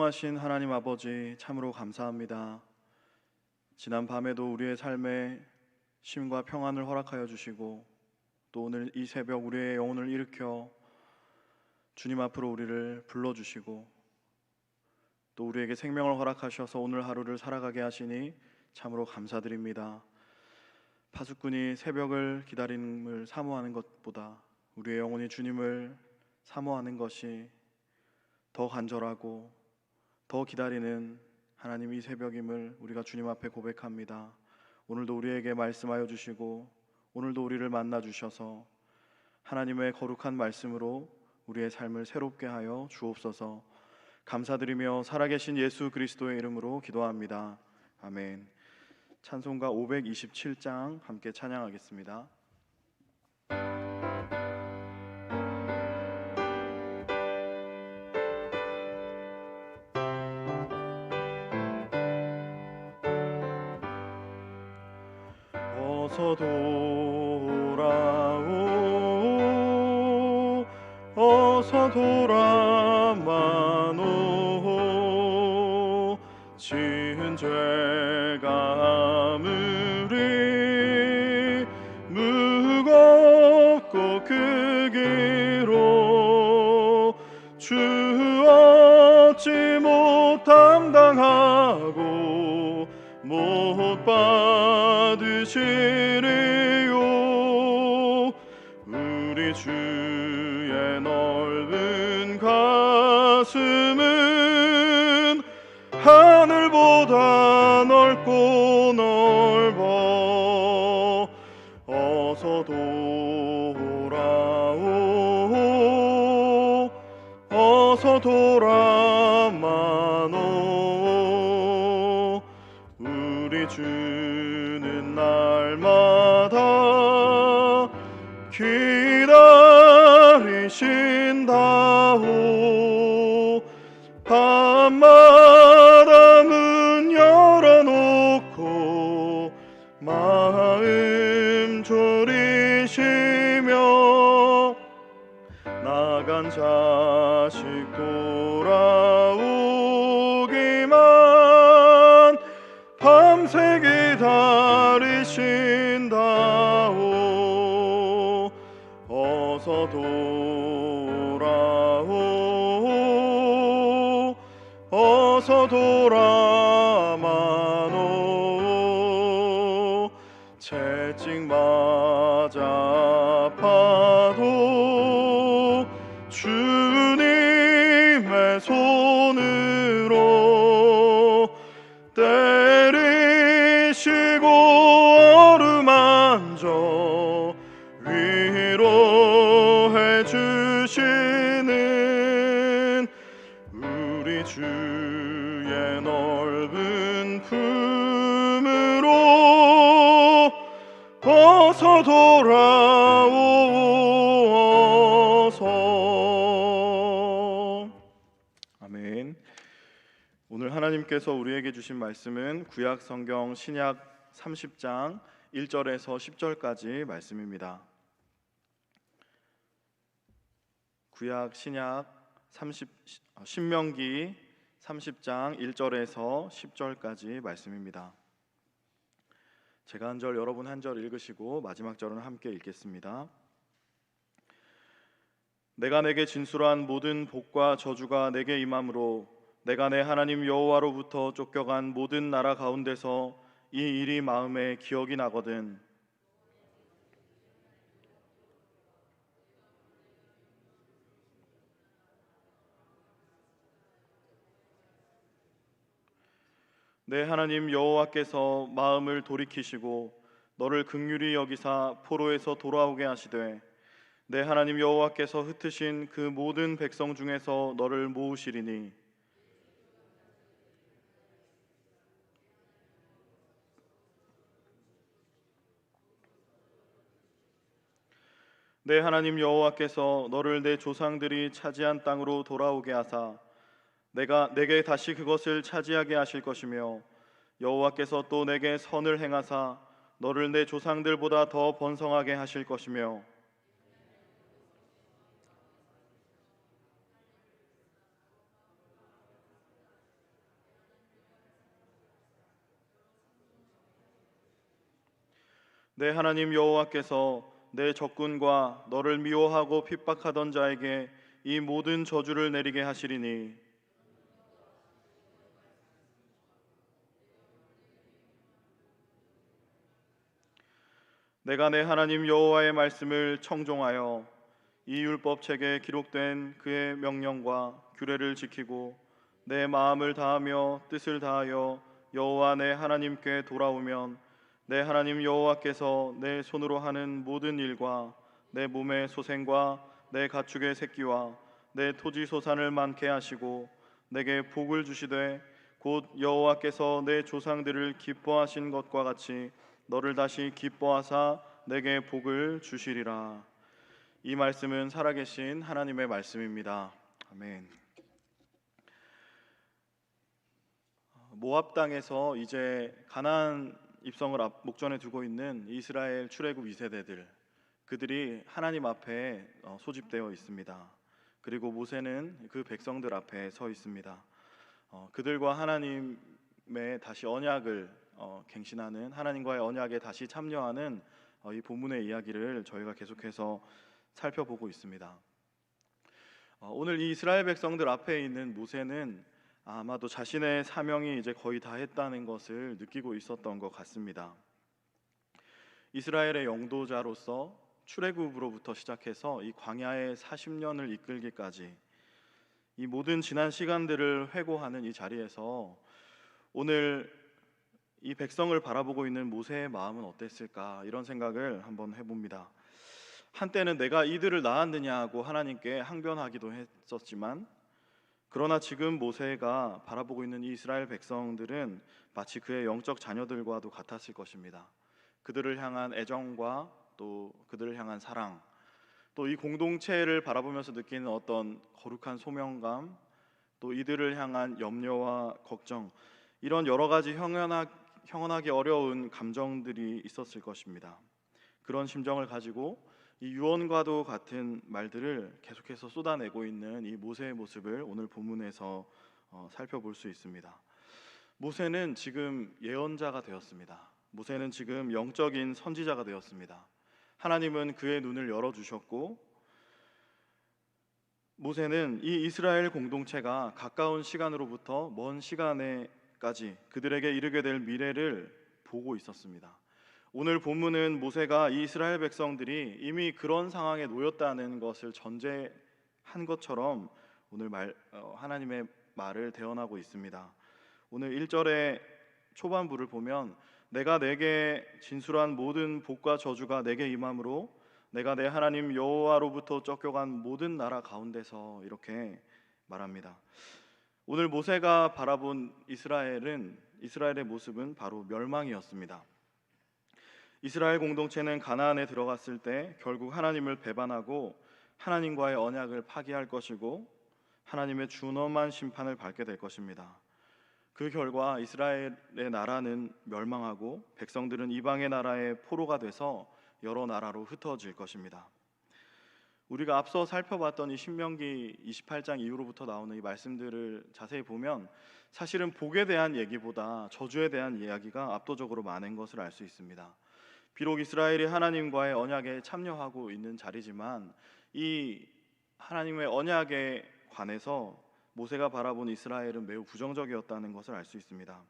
하신 하나님 아버지, 참으로 감사합니다. 지난 밤에도 우리의 삶에 쉼과 평안을 허락하여 주시고, 또 오늘 이 새벽 우리의 영혼을 일으켜 주님 앞으로 우리를 불러주시고, 또 우리에게 생명을 허락하셔서 오늘 하루를 살아가게 하시니 참으로 감사드립니다. 파수꾼이 새벽을 기다림을 사모하는 것보다 우리의 영혼이 주님을 사모하는 것이 더 간절하고 더 기다리는 하나님 이 새벽임을 우리가 주님 앞에 고백합니다. 오늘도 우리에게 말씀하여 주시고, 오늘도 우리를 만나 주셔서 하나님의 거룩한 말씀으로 우리의 삶을 새롭게 하여 주옵소서. 감사드리며 살아계신 예수 그리스도의 이름으로 기도합니다. 아멘. 찬송가 527장 함께 찬양하겠습니다. 어서 돌아오, 어서 돌아마노. 지은 죄가 아무리 무겁고 크기로 주 어찌 못 감당하고 못 받으시리요. 우리 주의 넓은 가슴은 하늘보다 넓고 넓어. 어서 돌아오, 어서 돌아마노. 우리 주는 날마다 기다리신다오. 밤마다 문 열어놓고 마음 졸이시며 나간 자식 돌아오기만 밤새 기다리신다오. 어서 돌아오, 어서 돌아마노. 채찍 맞아 아파도 주님의 손으로 때리시고 어루만져 위로해 주시는 우리 주의 넓은 품으로 어서 돌아오소서. 아멘. 오늘 하나님께서 우리에게 주신 말씀은 구약 성경 신약 30장 1절에서 10절까지 말씀입니다. 구약 신약 신명기 30장 1절에서 10절까지 말씀입니다. 제가 한 절, 여러분 한 절 읽으시고 마지막 절은 함께 읽겠습니다. 내가 내게 진술한 모든 복과 저주가 내게 임함으로 내가 내 하나님 여호와로부터 쫓겨간 모든 나라 가운데서 이 일이 마음에 기억이 나거든. 내 하나님 여호와께서 마음을 돌이키시고 너를 긍휼히 여기사 포로에서 돌아오게 하시되 내 하나님 여호와께서 흩으신 그 모든 백성 중에서 너를 모으시리니 내 하나님 여호와께서 너를 내 조상들이 차지한 땅으로 돌아오게 하사 내게 다시 그것을 차지하게 하실 것이며 여호와께서 또 내게 선을 행하사 너를 내 조상들보다 더 번성하게 하실 것이며 내 하나님 여호와께서 내 적군과 너를 미워하고 핍박하던 자에게 이 모든 저주를 내리게 하시리니 내가 내 하나님 여호와의 말씀을 청종하여 이 율법책에 기록된 그의 명령과 규례를 지키고 내 마음을 다하며 뜻을 다하여 여호와 내 하나님께 돌아오면 내 하나님 여호와께서 내 손으로 하는 모든 일과 내 몸의 소생과 내 가축의 새끼와 내 토지 소산을 많게 하시고 내게 복을 주시되 곧 여호와께서 내 조상들을 기뻐하신 것과 같이 너를 다시 기뻐하사 내게 복을 주시리라. 이 말씀은 살아계신 하나님의 말씀입니다. 아멘. 모압 땅에서 이제 가나안 입성을 목전에 두고 있는 이스라엘 출애굽 2세대들, 그들이 하나님 앞에 소집되어 있습니다. 그리고 모세는 그 백성들 앞에 서 있습니다. 그들과 하나님의 다시 언약을 갱신하는, 하나님과의 언약에 다시 참여하는 이 본문의 이야기를 저희가 계속해서 살펴보고 있습니다. 오늘 이 이스라엘 백성들 앞에 있는 모세는 아마도 자신의 사명이 이제 거의 다 했다는 것을 느끼고 있었던 것 같습니다. 이스라엘의 영도자로서 출애굽으로부터 시작해서 이 광야의 40년을 이끌기까지 이 모든 지난 시간들을 회고하는 이 자리에서 오늘 이 백성을 바라보고 있는 모세의 마음은 어땠을까, 이런 생각을 한번 해봅니다. 한때는 내가 이들을 낳았느냐고 하나님께 항변하기도 했었지만, 그러나 지금 모세가 바라보고 있는 이 이스라엘 백성들은 마치 그의 영적 자녀들과도 같았을 것입니다. 그들을 향한 애정과 또 그들을 향한 사랑, 또 이 공동체를 바라보면서 느끼는 어떤 거룩한 소명감, 또 이들을 향한 염려와 걱정, 이런 여러 가지 형언하기 어려운 감정들이 있었을 것입니다. 그런 심정을 가지고 이 유언과도 같은 말들을 계속해서 쏟아내고 있는 이 모세의 모습을 오늘 본문에서 살펴볼 수 있습니다. 모세는 지금 예언자가 되었습니다. 모세는 지금 영적인 선지자가 되었습니다. 하나님은 그의 눈을 열어주셨고, 모세는 이 이스라엘 공동체가 가까운 시간으로부터 먼 시간에까지 그들에게 이르게 될 미래를 보고 있었습니다. 오늘 본문은 모세가 이 이스라엘 백성들이 이미 그런 상황에 놓였다는 것을 전제한 것처럼 오늘 하나님의 말을 대언하고 있습니다. 오늘 1절의 초반부를 보면 내가 내게 진술한 모든 복과 저주가 내게 임함으로 내가 내 하나님 여호와로부터 쫓겨간 모든 나라 가운데서, 이렇게 말합니다. 오늘 모세가 바라본 이스라엘의 모습은 바로 멸망이었습니다. 이스라엘 공동체는 가나안에 들어갔을 때 결국 하나님을 배반하고 하나님과의 언약을 파기할 것이고 하나님의 준엄한 심판을 받게 될 것입니다. 그 결과 이스라엘의 나라는 멸망하고 백성들은 이방의 나라의 포로가 돼서 여러 나라로 흩어질 것입니다. 우리가 앞서 살펴봤던 이 신명기 28장 이후로부터 나오는 이 말씀들을 자세히 보면 사실은 복에 대한 얘기보다 저주에 대한 이야기가 압도적으로 많은 것을 알 수 있습니다. 비록 이스라엘이 하나님과의 언약에 참여하고 있는 자리지만 이 하나님의 언약에 관해서 모세가 바라본 이스라엘은 매우 부정적이었다는 것을 알 수 있습니다.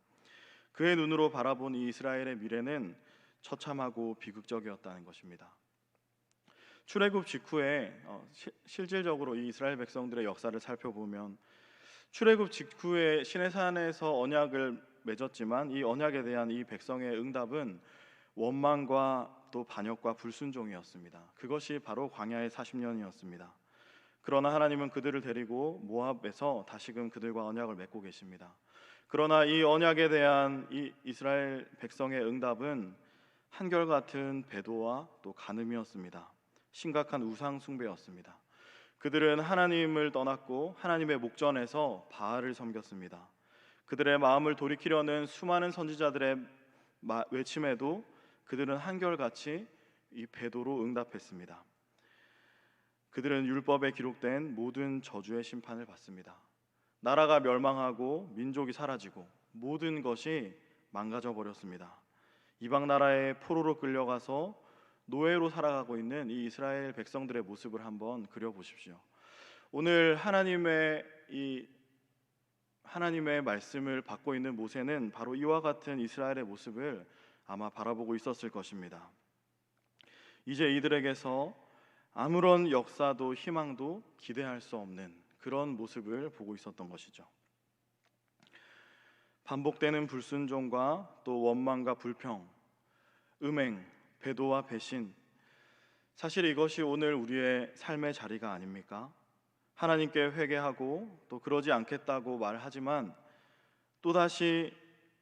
그의 눈으로 바라본 이 이스라엘의 미래는 처참하고 비극적이었다는 것입니다. 출애굽 직후에 실질적으로 이 이스라엘 백성들의 역사를 살펴보면 출애굽 직후에 시내산에서 언약을 맺었지만 이 언약에 대한 이 백성의 응답은 원망과 또 반역과 불순종이었습니다. 그것이 바로 광야의 40년이었습니다. 그러나 하나님은 그들을 데리고 모압에서 다시금 그들과 언약을 맺고 계십니다. 그러나 이 언약에 대한 이 이스라엘 백성의 응답은 한결같은 배도와 또 간음이었습니다. 심각한 우상 숭배였습니다. 그들은 하나님을 떠났고 하나님의 목전에서 바알을 섬겼습니다. 그들의 마음을 돌이키려는 수많은 선지자들의 외침에도 그들은 한결같이 이 배도로 응답했습니다. 그들은 율법에 기록된 모든 저주의 심판을 받습니다. 나라가 멸망하고 민족이 사라지고 모든 것이 망가져 버렸습니다. 이방 나라의 포로로 끌려가서 노예로 살아가고 있는 이 이스라엘 백성들의 모습을 한번 그려보십시오. 오늘 하나님의 말씀을 받고 있는 모세는 바로 이와 같은 이스라엘의 모습을 아마 바라보고 있었을 것입니다. 이제 이들에게서 아무런 역사도 희망도 기대할 수 없는 그런 모습을 보고 있었던 것이죠. 반복되는 불순종과 또 원망과 불평, 음행, 배도와 배신, 사실 이것이 오늘 우리의 삶의 자리가 아닙니까? 하나님께 회개하고 또 그러지 않겠다고 말하지만 또다시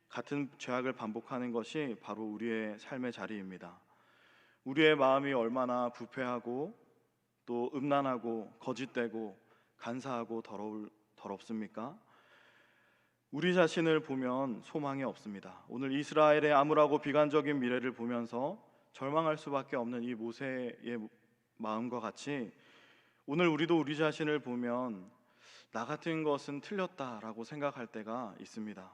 같은 죄악을 반복하는 것이 바로 우리의 삶의 자리입니다. 우리의 마음이 얼마나 부패하고 또 음란하고 거짓되고 간사하고 더럽습니까? 우리 자신을 보면 소망이 없습니다. 오늘 이스라엘의 암울하고 비관적인 미래를 보면서 절망할 수밖에 없는 이 모세의 마음과 같이 오늘 우리도 우리 자신을 보면 나 같은 것은 틀렸다라고 생각할 때가 있습니다.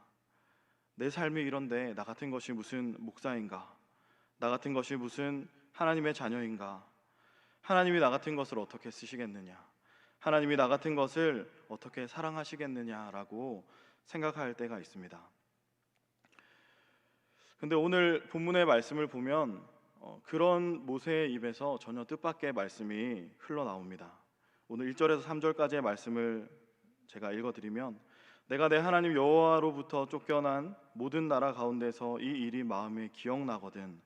내 삶이 이런데 나 같은 것이 무슨 목사인가? 나 같은 것이 무슨 하나님의 자녀인가? 하나님이 나 같은 것을 어떻게 쓰시겠느냐? 하나님이 나 같은 것을 어떻게 사랑하시겠느냐라고 생각할 때가 있습니다. 근데 오늘 본문의 말씀을 보면 그런 모세의 입에서 전혀 뜻밖의 말씀이 흘러나옵니다. 오늘 1절에서 3절까지의 말씀을 제가 읽어드리면, 내가 내 하나님 여호와로부터 쫓겨난 모든 나라 가운데서 이 일이 마음에 기억나거든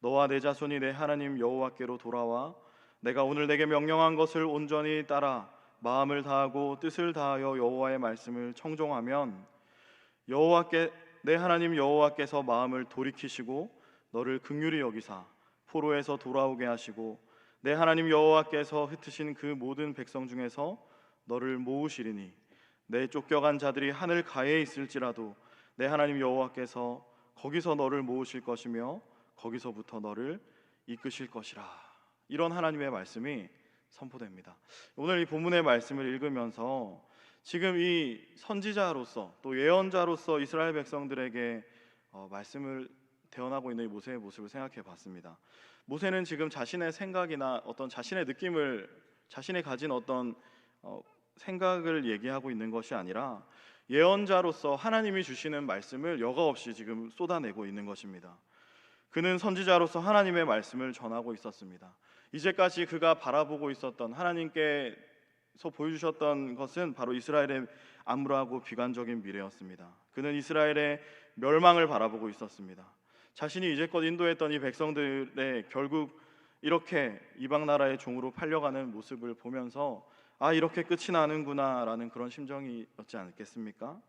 너와 내 자손이 내 하나님 여호와께로 돌아와 내가 오늘 내게 명령한 것을 온전히 따라 마음을 다하고 뜻을 다하여 여호와의 말씀을 청종하면 내 하나님 여호와께서 마음을 돌이키시고 너를 긍휼히 여기사 포로에서 돌아오게 하시고 내 하나님 여호와께서 흩으신 그 모든 백성 중에서 너를 모으시리니 내 쫓겨간 자들이 하늘 가에 있을지라도 내 하나님 여호와께서 거기서 너를 모으실 것이며 거기서부터 너를 이끄실 것이라. 이런 하나님의 말씀이 선포됩니다. 오늘 이 본문의 말씀을 읽으면서 지금 이 선지자로서 또 예언자로서 이스라엘 백성들에게 말씀을 대언하고 있는 이 모세의 모습을 생각해 봤습니다. 모세는 지금 자신의 생각이나 어떤 자신의 느낌을, 자신이 가진 어떤 생각을 얘기하고 있는 것이 아니라 예언자로서 하나님이 주시는 말씀을 여과 없이 지금 쏟아내고 있는 것입니다. 그는 선지자로서 하나님의 말씀을 전하고 있었습니다. 이제까지 그가 바라보고 있었던, 하나님께서 보여주셨던 것은 바로 이스라엘의 암울하고 비관적인 미래였습니다. 그는 이스라엘의 멸망을 바라보고 있었습니다. 자신이 이제껏 인도했던 이 백성들의 결국 이렇게 이방 나라의 종으로 팔려가는 모습을 보면서 이렇게 끝이 나는구나 라는 그런 심정이었지 않겠습니까?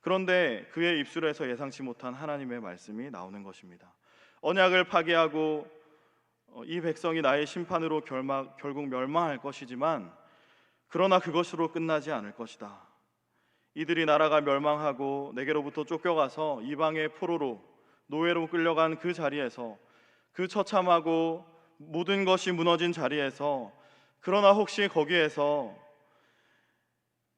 그런데 그의 입술에서 예상치 못한 하나님의 말씀이 나오는 것입니다. 언약을 파기하고 이 백성이 나의 심판으로 결국 멸망할 것이지만 그러나 그것으로 끝나지 않을 것이다. 이들이 나라가 멸망하고 내게로부터 쫓겨가서 이방의 포로로 노예로 끌려간 그 자리에서, 그 처참하고 모든 것이 무너진 자리에서, 그러나 혹시 거기에서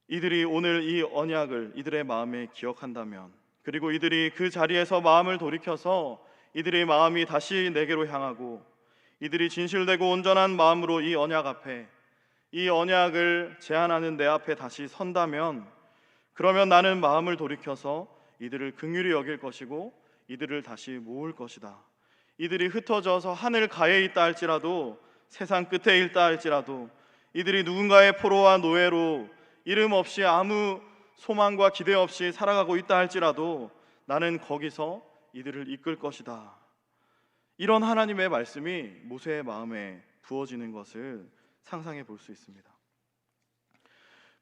이들이 오늘 이 언약을 이들의 마음에 기억한다면, 그리고 이들이 그 자리에서 마음을 돌이켜서 이들의 마음이 다시 내게로 향하고 이들이 진실되고 온전한 마음으로 이 언약 앞에, 이 언약을 제안하는 내 앞에 다시 선다면, 그러면 나는 마음을 돌이켜서 이들을 긍휼히 여길 것이고 이들을 다시 모을 것이다. 이들이 흩어져서 하늘 가에 있다 할지라도, 세상 끝에 있다 할지라도, 이들이 누군가의 포로와 노예로 이름 없이 아무 소망과 기대 없이 살아가고 있다 할지라도 나는 거기서 이들을 이끌 것이다. 이런 하나님의 말씀이 모세의 마음에 부어지는 것을 상상해 볼 수 있습니다.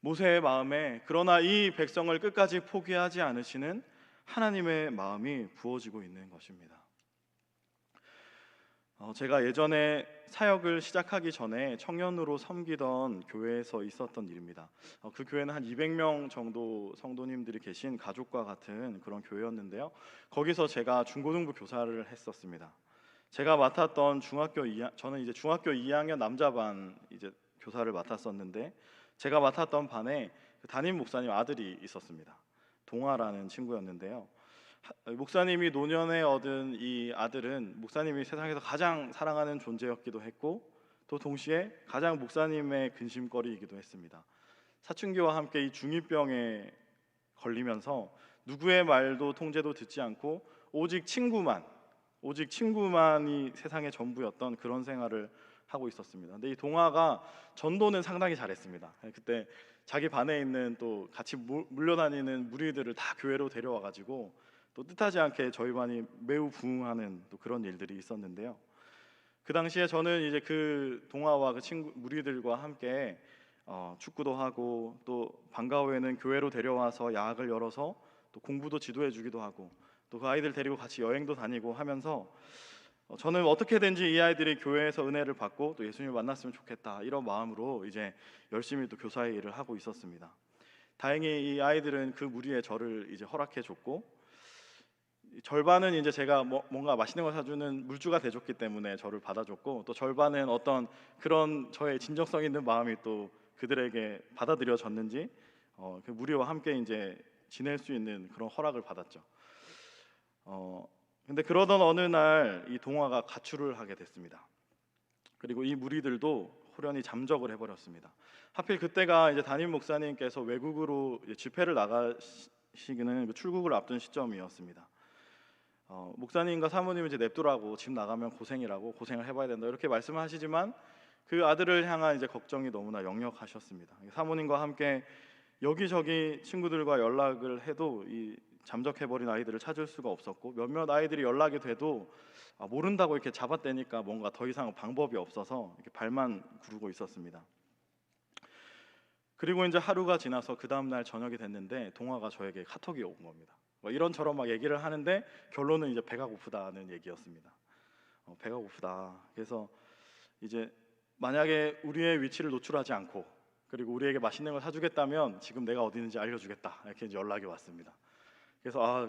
모세의 마음에 그러나 이 백성을 끝까지 포기하지 않으시는 하나님의 마음이 부어지고 있는 것입니다. 제가 예전에 사역을 시작하기 전에 청년으로 섬기던 교회에서 있었던 일입니다. 그 교회는 한 200명 정도 성도님들이 계신 가족과 같은 그런 교회였는데요. 거기서 제가 중고등부 교사를 했었습니다. 제가 맡았던 저는 이제 중학교 2학년 남자반 이제 교사를 맡았었는데, 제가 맡았던 반에 담임 목사님 아들이 있었습니다. 동아라는 친구였는데요. 목사님이 노년에 얻은 이 아들은 목사님이 세상에서 가장 사랑하는 존재였기도 했고 또 동시에 가장 목사님의 근심거리이기도 했습니다. 사춘기와 함께 이 중2병에 걸리면서 누구의 말도 통제도 듣지 않고 오직 친구만이 세상의 전부였던 그런 생활을 하고 있었습니다. 근데 이 동화가 전도는 상당히 잘했습니다. 그때 자기 반에 있는 또 같이 물려다니는 무리들을 다 교회로 데려와 가지고 또 뜻하지 않게 저희 반이 매우 부흥하는 또 그런 일들이 있었는데요. 그 당시에 저는 이제 그 동화와 그 친구 무리들과 함께 축구도 하고 또 방과 후에는 교회로 데려와서 야학을 열어서 또 공부도 지도해 주기도 하고 또 그 아이들 데리고 같이 여행도 다니고 하면서 저는 어떻게든지 이 아이들이 교회에서 은혜를 받고 또 예수님을 만났으면 좋겠다 이런 마음으로 이제 열심히 또 교사의 일을 하고 있었습니다. 다행히 이 아이들은 그 무리에 저를 이제 허락해 줬고 절반은 이제 제가 뭔가 맛있는 걸 사주는 물주가 돼줬기 때문에 저를 받아줬고 또 절반은 어떤 그런 저의 진정성 있는 마음이 또 그들에게 받아들여졌는지 그 무리와 함께 이제 지낼 수 있는 그런 허락을 받았죠. 근데 그러던 어느 날 이 동화가 가출을 하게 됐습니다. 그리고 이 무리들도 호련히 잠적을 해버렸습니다. 하필 그때가 이제 담임 목사님께서 외국으로 집회를 나가시기는 그 출국을 앞둔 시점이었습니다. 목사님과 사모님이 이제 냅두라고 집 나가면 고생이라고 고생을 해봐야 된다 이렇게 말씀하시지만 그 아들을 향한 이제 걱정이 너무나 역력하셨습니다. 사모님과 함께 여기저기 친구들과 연락을 해도 이 잠적해버린 아이들을 찾을 수가 없었고 몇몇 아이들이 연락이 돼도 모른다고 이렇게 잡아떼니까 뭔가 더 이상 방법이 없어서 이렇게 발만 구르고 있었습니다. 그리고 이제 하루가 지나서 그 다음날 저녁이 됐는데 동화가 저에게 카톡이 온 겁니다. 이런저런 막 얘기를 하는데 결론은 이제 배가 고프다는 얘기였습니다. 배가 고프다. 그래서 이제 만약에 우리의 위치를 노출하지 않고 그리고 우리에게 맛있는 걸 사주겠다면 지금 내가 어디 있는지 알려주겠다 이렇게 이제 연락이 왔습니다. 그래서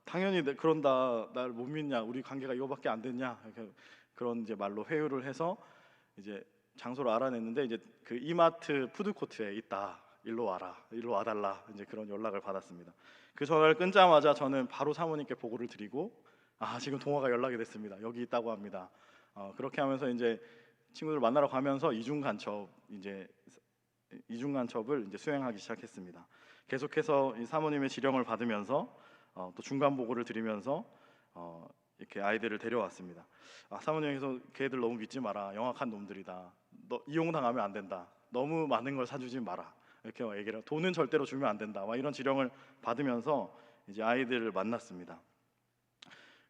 당연히 그런다 날 못 믿냐 우리 관계가 이거밖에 안 됐냐 이렇게 그런 이제 말로 회유를 해서 이제 장소를 알아냈는데 이제 그 이마트 푸드코트에 있다 일로 와라 일로 와달라 이제 그런 연락을 받았습니다. 그 전화를 끊자마자 저는 바로 사모님께 보고를 드리고 지금 동화가 연락이 됐습니다. 여기 있다고 합니다. 그렇게 하면서 이제 친구들 만나러 가면서 이중 간첩을 이제 수행하기 시작했습니다. 계속해서 이 사모님의 지령을 받으면서 또 중간 보고를 드리면서 이렇게 아이들을 데려왔습니다. 사모님께서 걔들 너무 믿지 마라. 영악한 놈들이다. 너 이용당하면 안 된다. 너무 많은 걸 사주지 마라. 이렇게 얘기를 돈은 절대로 주면 안 된다. 이런 지령을 받으면서 이제 아이들을 만났습니다.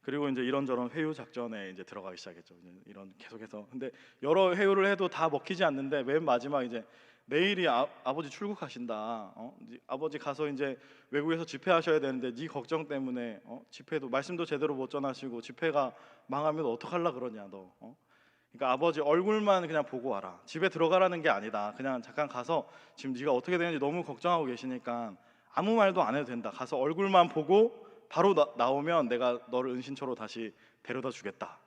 그리고 이제 이런저런 회유 작전에 이제 들어가기 시작했죠. 이런 계속해서 근데 여러 회유를 해도 다 먹히지 않는데 맨 마지막 이제 내일이 아버지 출국하신다. 이제 아버지 가서 이제 외국에서 집회하셔야 되는데 네 걱정 때문에 집회도 말씀도 제대로 못 전하시고 집회가 망하면 어떡하려 그러냐 너. 그러니까 아버지 얼굴만 그냥 보고 와라. 집에 들어가라는 게 아니다. 그냥 잠깐 가서 지금 네가 어떻게 되는지 너무 걱정하고 계시니까 아무 말도 안 해도 된다. 가서 얼굴만 보고 바로 나오면 내가 너를 은신처로 다시 데려다 주겠다.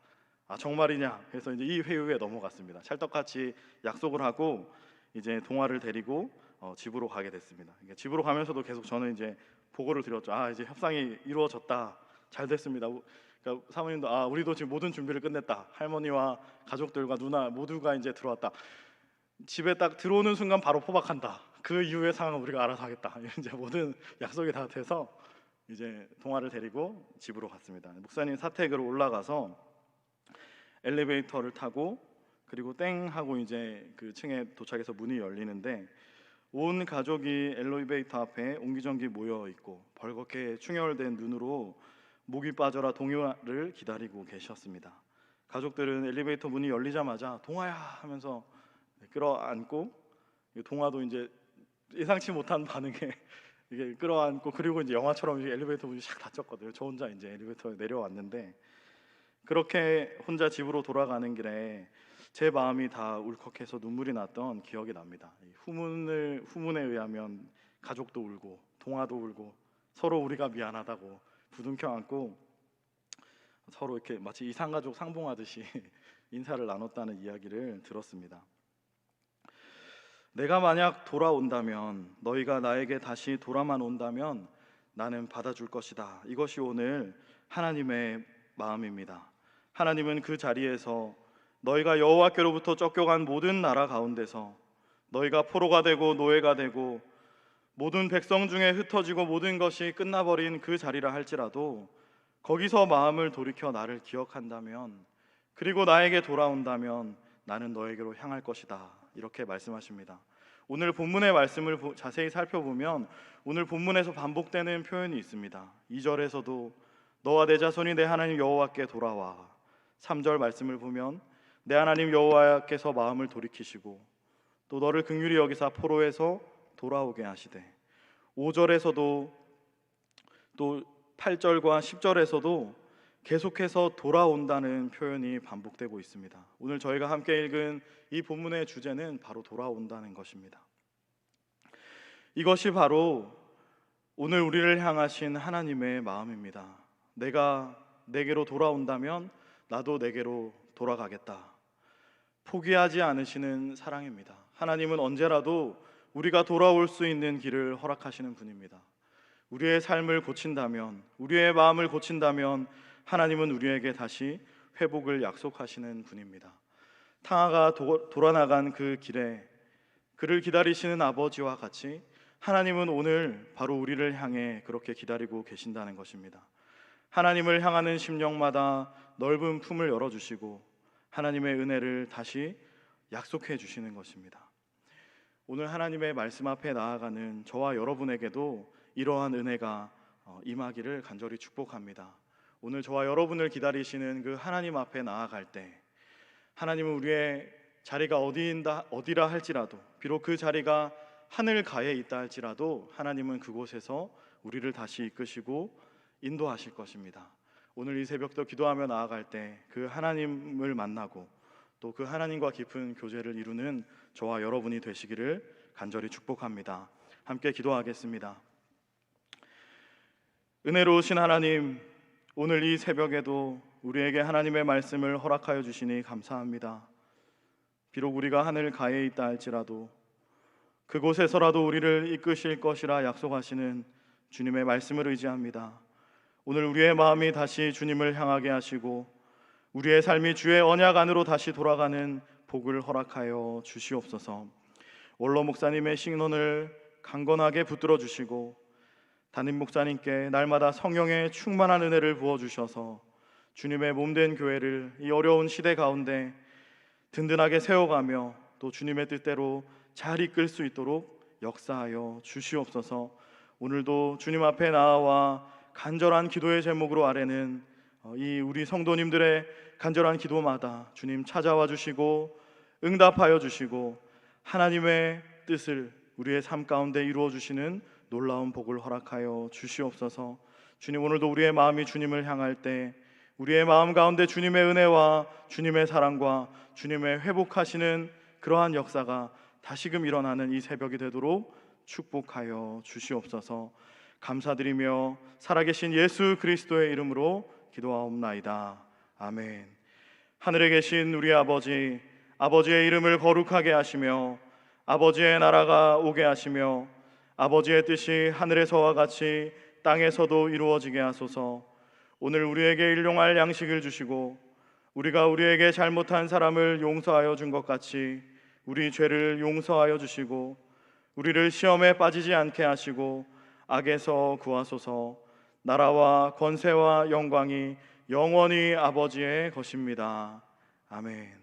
정말이냐? 그래서 이제 이 회유에 넘어갔습니다. 찰떡같이 약속을 하고 이제 동화를 데리고 집으로 가게 됐습니다. 그러니까 집으로 가면서도 계속 저는 이제 보고를 드렸죠. 이제 협상이 이루어졌다. 잘 됐습니다. 그러니까 사모님도 우리도 지금 모든 준비를 끝냈다. 할머니와 가족들과 누나 모두가 이제 들어왔다. 집에 딱 들어오는 순간 바로 포박한다. 그 이후의 상황은 우리가 알아서 하겠다. 이제 모든 약속이 다 돼서 이제 동화를 데리고 집으로 갔습니다. 목사님 사택으로 올라가서 엘리베이터를 타고 그리고 땡 하고 이제 그 층에 도착해서 문이 열리는데 온 가족이 엘리베이터 앞에 옹기종기 모여 있고 벌겋게 충혈된 눈으로 목이 빠져라 동화를 기다리고 계셨습니다. 가족들은 엘리베이터 문이 열리자마자 동화야 하면서 끌어안고 동화도 이제 예상치 못한 반응에 이게 끌어안고 그리고 이제 영화처럼 엘리베이터 문이 샥 닫혔거든요. 저 혼자 이제 엘리베이터에 내려왔는데 그렇게 혼자 집으로 돌아가는 길에 제 마음이 다 울컥해서 눈물이 났던 기억이 납니다. 후문에 의하면 가족도 울고 동화도 울고 서로 우리가 미안하다고 부둥켜 안고 서로 이렇게 마치 이산가족 상봉하듯이 인사를 나눴다는 이야기를 들었습니다. 내가 만약 돌아온다면 너희가 나에게 다시 돌아만 온다면 나는 받아줄 것이다. 이것이 오늘 하나님의 마음입니다. 하나님은 그 자리에서 너희가 여호와께로부터 쫓겨간 모든 나라 가운데서 너희가 포로가 되고 노예가 되고 모든 백성 중에 흩어지고 모든 것이 끝나버린 그 자리라 할지라도 거기서 마음을 돌이켜 나를 기억한다면, 그리고 나에게 돌아온다면 나는 너에게로 향할 것이다. 이렇게 말씀하십니다. 오늘 본문의 말씀을 자세히 살펴보면 오늘 본문에서 반복되는 표현이 있습니다. 2절에서도 너와 내 자손이 내 하나님 여호와께 돌아와. 3절 말씀을 보면 내 하나님 여호와께서 마음을 돌이키시고 또 너를 긍휼히 여기사 포로에서 돌아오게 하시되, 5절에서도 또 8절과 10절에서도 계속해서 돌아온다는 표현이 반복되고 있습니다. 오늘 저희가 함께 읽은 이 본문의 주제는 바로 돌아온다는 것입니다. 이것이 바로 오늘 우리를 향하신 하나님의 마음입니다. 내가 내게로 돌아온다면 나도 내게로 돌아가겠다. 포기하지 않으시는 사랑입니다. 하나님은 언제라도 우리가 돌아올 수 있는 길을 허락하시는 분입니다. 우리의 삶을 고친다면, 우리의 마음을 고친다면 하나님은 우리에게 다시 회복을 약속하시는 분입니다. 탕아가 돌아나간 그 길에 그를 기다리시는 아버지와 같이 하나님은 오늘 바로 우리를 향해 그렇게 기다리고 계신다는 것입니다. 하나님을 향하는 심령마다 넓은 품을 열어주시고 하나님의 은혜를 다시 약속해 주시는 것입니다. 오늘 하나님의 말씀 앞에 나아가는 저와 여러분에게도 이러한 은혜가 임하기를 간절히 축복합니다. 오늘 저와 여러분을 기다리시는 그 하나님 앞에 나아갈 때 하나님은 우리의 자리가 어디라 할지라도, 비록 그 자리가 하늘 가에 있다 할지라도 하나님은 그곳에서 우리를 다시 이끄시고 인도하실 것입니다. 오늘 이 새벽도 기도하며 나아갈 때 그 하나님을 만나고 또 그 하나님과 깊은 교제를 이루는 저와 여러분이 되시기를 간절히 축복합니다. 함께 기도하겠습니다. 은혜로우신 하나님, 오늘 이 새벽에도 우리에게 하나님의 말씀을 허락하여 주시니 감사합니다. 비록 우리가 하늘 가에 있다 할지라도 그곳에서라도 우리를 이끄실 것이라 약속하시는 주님의 말씀을 의지합니다. 오늘 우리의 마음이 다시 주님을 향하게 하시고 우리의 삶이 주의 언약 안으로 다시 돌아가는 복을 허락하여 주시옵소서. 원로 목사님의 신론을 강건하게 붙들어 주시고 담임 목사님께 날마다 성령의 충만한 은혜를 부어주셔서 주님의 몸된 교회를 이 어려운 시대 가운데 든든하게 세워가며 또 주님의 뜻대로 잘 이끌 수 있도록 역사하여 주시옵소서. 오늘도 주님 앞에 나와 간절한 기도의 제목으로 아뢰는 이 우리 성도님들의 간절한 기도마다 주님 찾아와 주시고 응답하여 주시고 하나님의 뜻을 우리의 삶 가운데 이루어 주시는 놀라운 복을 허락하여 주시옵소서. 주님, 오늘도 우리의 마음이 주님을 향할 때 우리의 마음 가운데 주님의 은혜와 주님의 사랑과 주님의 회복하시는 그러한 역사가 다시금 일어나는 이 새벽이 되도록 축복하여 주시옵소서. 감사드리며 살아계신 예수 그리스도의 이름으로 기도하옵나이다. 아멘. 하늘에 계신 우리 아버지, 아버지의 이름을 거룩하게 하시며 아버지의 나라가 오게 하시며 아버지의 뜻이 하늘에서와 같이 땅에서도 이루어지게 하소서. 오늘 우리에게 일용할 양식을 주시고 우리가 우리에게 잘못한 사람을 용서하여 준 것 같이 우리 죄를 용서하여 주시고 우리를 시험에 빠지지 않게 하시고 악에서 구하소서. 나라와 권세와 영광이 영원히 아버지의 것입니다. 아멘.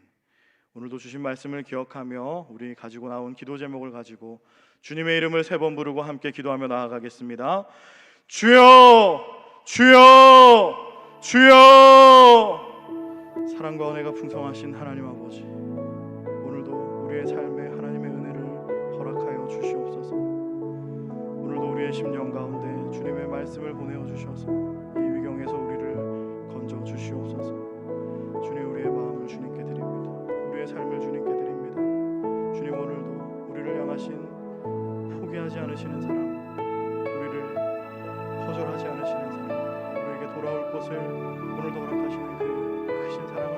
오늘도 주신 말씀을 기억하며 우리 가지고 나온 기도 제목을 가지고 주님의 이름을 3번 부르고 함께 기도하며 나아가겠습니다. 주여, 주여, 주여. 사랑과 은혜가 풍성하신 하나님 아버지, 오늘도 우리의 삶에 하나님의 은혜를 허락하여 주시옵소서. 오늘도 우리의 심령 가운데 주님의 말씀을 보내어 주셔서 이 위경에서 우리를 건져 주시옵소서. 주님, 우리의 마음을 주님께 드립니다. 우리의 삶을 주님께 드립니다. 주님, 오늘도 우리를 향하신 포기하지 않으시는 사랑, 우리를 거절하지 않으시는 사랑, 우리에게 돌아올 곳을 오늘도 허락하시는 그 크신 사랑